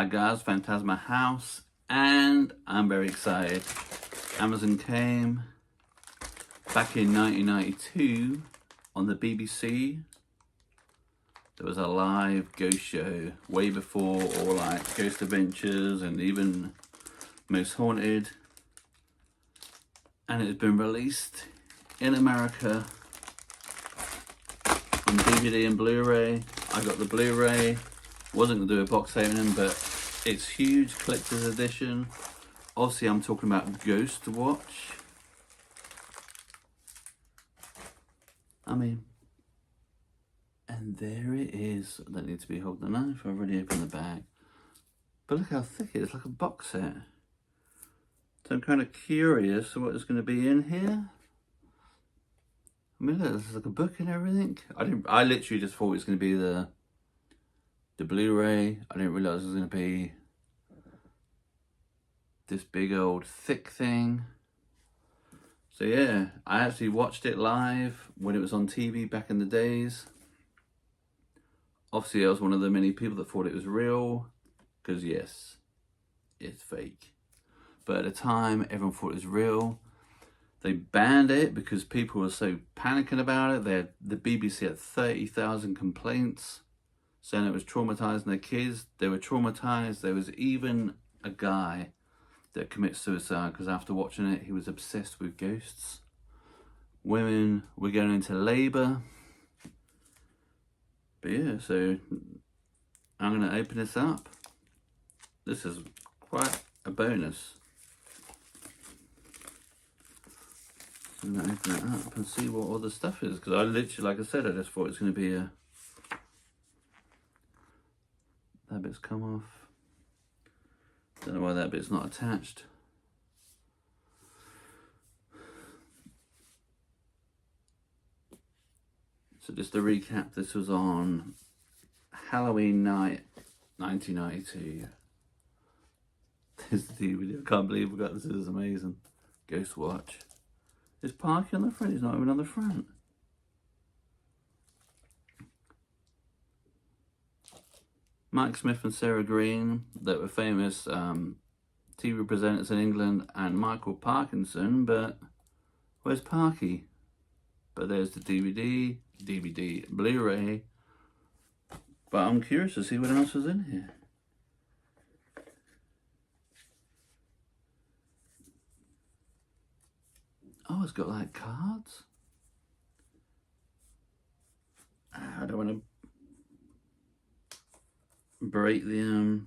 Hi guys, Phantasma House, and I'm very excited. Amazon came back in 1992 on the BBC. There was a live ghost show way before all like Ghost Adventures and even Most Haunted. And it's been released in America on DVD and Blu-ray. I got the Blu-ray. Wasn't going to do a box opening, but it's huge, collector's edition. Obviously, I'm talking about GhostWatch. I mean, and there it is. I don't need to be holding the knife. I've already opened the bag. But look how thick it is, like a box set. So I'm kind of curious what is going to be in here. I mean, look, there's like a book and everything. I literally just thought it was going to be the Blu-ray. I didn't realise it was going to be this big old thick thing. So yeah, I actually watched it live when it was on TV back in the days. Obviously, I was one of the many people that thought it was real, because yes, it's fake. But at the time, everyone thought it was real. They banned it because people were so panicking about it. The BBC had 30,000 complaints saying it was traumatizing their kids. They were traumatized. There was even a guy that commits suicide because after watching it, he was obsessed with ghosts. Women were going into labor. But yeah, so I'm going to open this up. This is quite a bonus. I'm going to open it up and see what all the stuff is. Because I literally, like I said, I just thought it was going to be a... That bit's come off. Don't know why that bit's not attached. So just to recap, this was on Halloween night, 1992. This is the DVD. I can't believe we got this. This is amazing. GhostWatch. Is Parky on the front? He's not even on the front. Mike Smith and Sarah Green, that were famous TV presenters in England, and Michael Parkinson, but where's Parky? But there's the DVD, Blu-ray. But I'm curious to see what else was in here. Oh, it's got like cards. I don't want to break the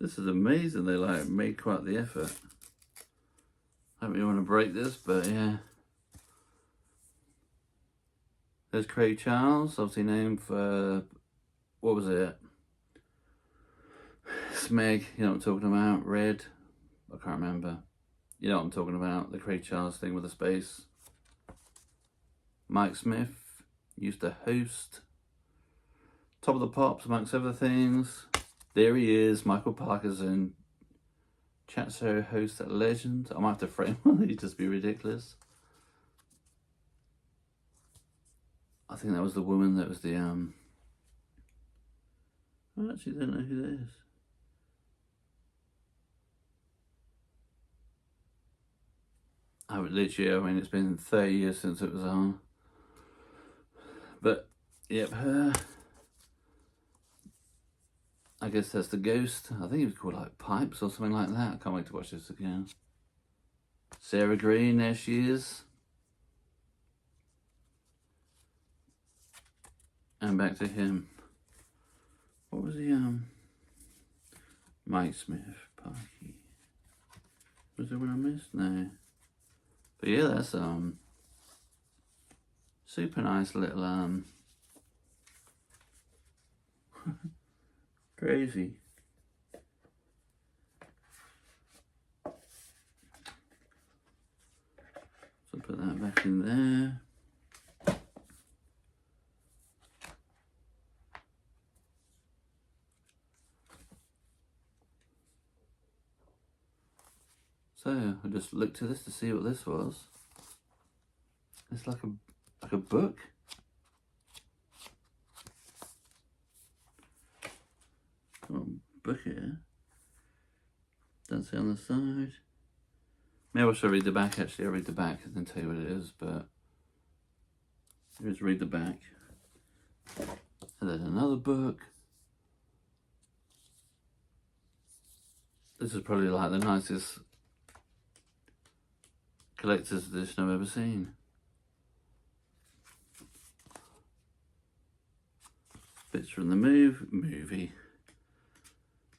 This is amazing. They like made quite the effort. I don't really want to break this, but yeah. There's Craig Charles, obviously named for, what was it? Smeg, you know what I'm talking about? Red, I can't remember. You know what I'm talking about, the Craig Charles thing with the space. Mike Smith used to host Top of the Pops, amongst other things. There he is, Michael Parkinson. Chat show host at Legend. I might have to frame one, he'd just be ridiculous. I think that was the woman that was the, I actually don't know who that is. I would literally, I mean, it's been 30 years since it was on. But, yep, her. I guess that's the ghost. I think it was called like Pipes or something like that. I can't wait to watch this again. Sarah Green, there she is. And back to him. What was he, Mike Smith, Parky. Was there one I missed? No. But yeah, that's, super nice little, crazy. So put that back in there. So I just looked to this to see what this was. It's like a book. book here. Doesn't say on the side. Maybe I should read the back. Actually, I'll read the back and then tell you what it is. But let's read the back. And then another book. This is probably like the nicest collector's edition I've ever seen. Bits from the movie,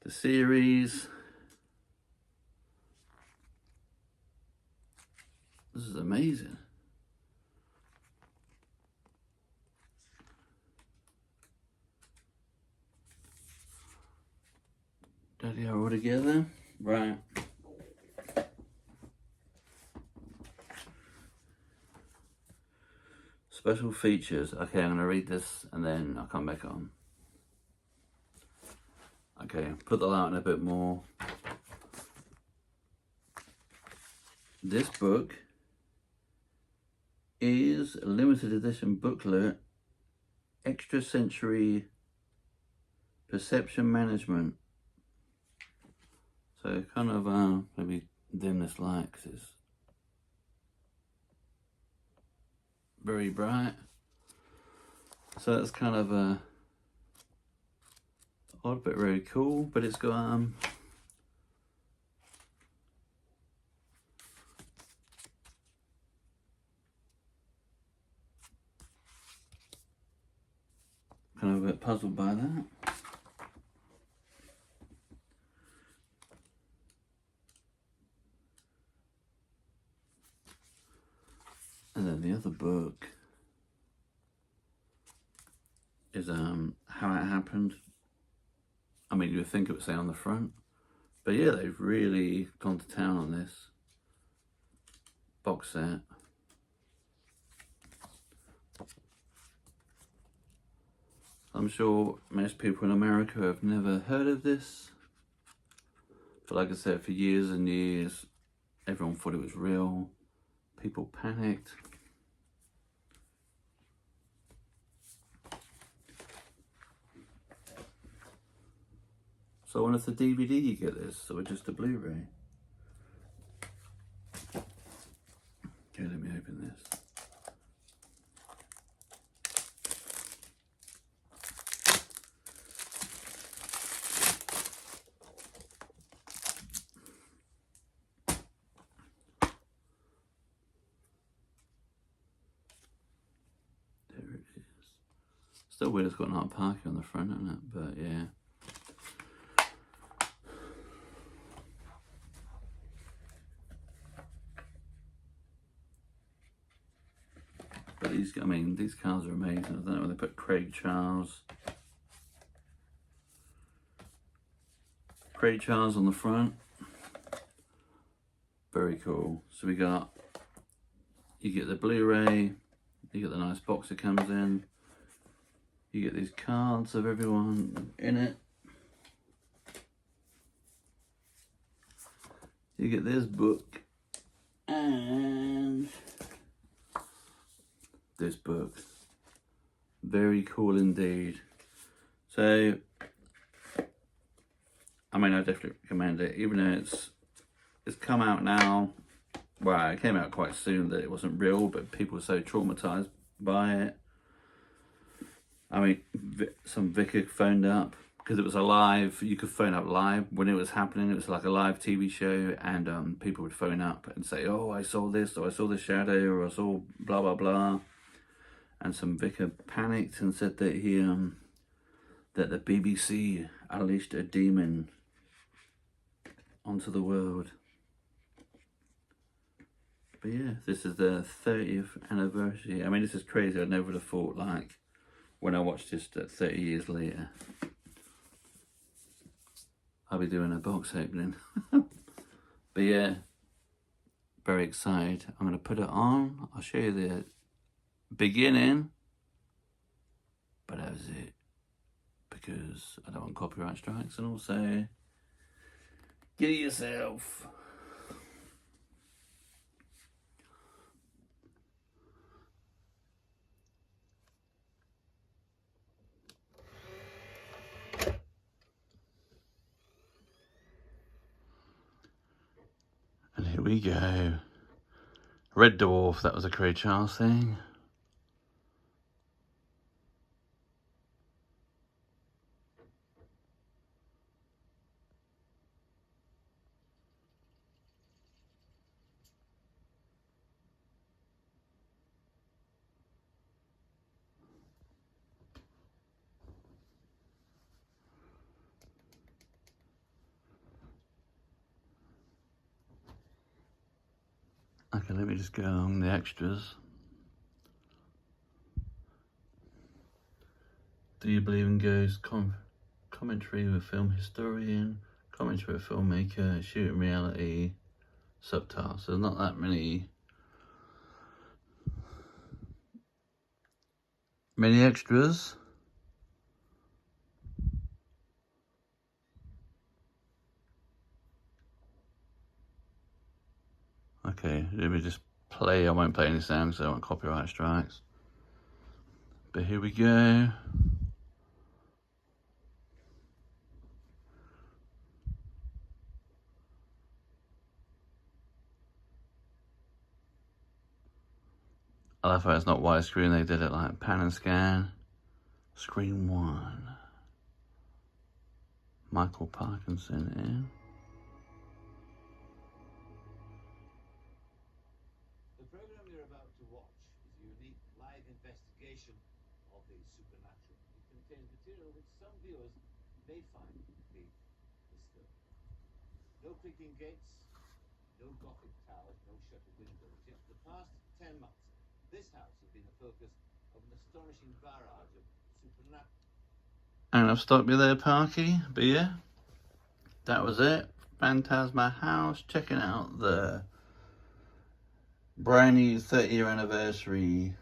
the series. This is amazing. Daddy are all together, right? Special features. Okay, I'm gonna read this and then I'll come back on. Okay, put the light on a bit more. This book is a limited edition booklet, extra sensory perception management. So kind of maybe dim this light because it's very bright. So that's kind of odd but very cool. But it's got kind of a bit puzzled by that. And then the other book is How It Happened. I mean, you would think it would say on the front, but yeah, they've really gone to town on this box set. I'm sure most people in America have never heard of this, but like I said, for years and years, everyone thought it was real. People panicked. So I wonder if the DVD you get this, or just a Blu-ray. Okay, let me open this. There it is. Still weird it's got not parking on the front, isn't it? But yeah. But these, I mean, these cars are amazing. I don't know where they put Craig Charles. Craig Charles on the front. Very cool. So we got, you get the Blu-ray, you get the nice box that comes in, you get these cards of everyone in it. You get this book and this book. Very cool indeed. So, I mean, I definitely recommend it, even though it's come out now. Well, it came out quite soon that it wasn't real, but people were so traumatized by it. I mean, some vicar phoned up because it was a live. You could phone up live when it was happening. It was like a live TV show, and people would phone up and say, "Oh, I saw this, or I saw the shadow, or I saw blah blah blah." And some vicar panicked and said that he that the BBC unleashed a demon onto the world. But yeah, this is the 30th anniversary. I mean, this is crazy. I never would have thought, like, when I watched this 30 years later, I'll be doing a box opening. But yeah, very excited. I'm going to put it on. I'll show you the beginning. But that was it. Because I don't want copyright strikes. And also, get it yourself. we go. Red Dwarf, that was a Craig Charles thing. Okay, let me just go along the extras. Do you believe in ghosts? Commentary with film historian, commentary with filmmaker, shooting reality, subtitles. So there's not that many extras. Okay, let me just play. I won't play any sounds, so I don't want copyright strikes. But here we go. I love how it's not widescreen. They did it like pan and scan. Screen 1. Michael Parkinson in. The program you're about to watch is a unique live investigation of the supernatural. It contains material which some viewers may find to be disturbing. No creaking gates, no Gothic towers, no shuttered windows. Yet for the past 10 months, this house has been the focus of an astonishing barrage of supernatural. And I've stopped you there, Parky. But yeah, that was it. Phantasma House. Checking out the brand new 30-year anniversary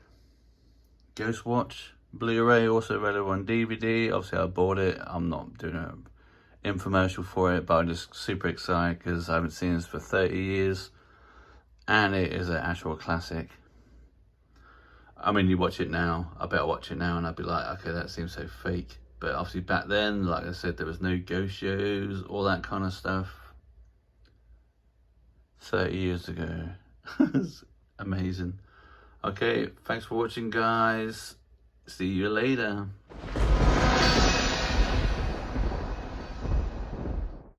GhostWatch Blu-ray, also available on DVD. Obviously, I bought it. I'm not doing an infomercial for it, but I'm just super excited because I haven't seen this for 30 years. And it is an actual classic. I mean, you watch it now, I better watch it now, and I'd be like, okay, that seems so fake. But obviously back then, like I said, there was no ghost shows, all that kind of stuff. 30 years ago. It's amazing. Okay, thanks for watching, guys. See you later.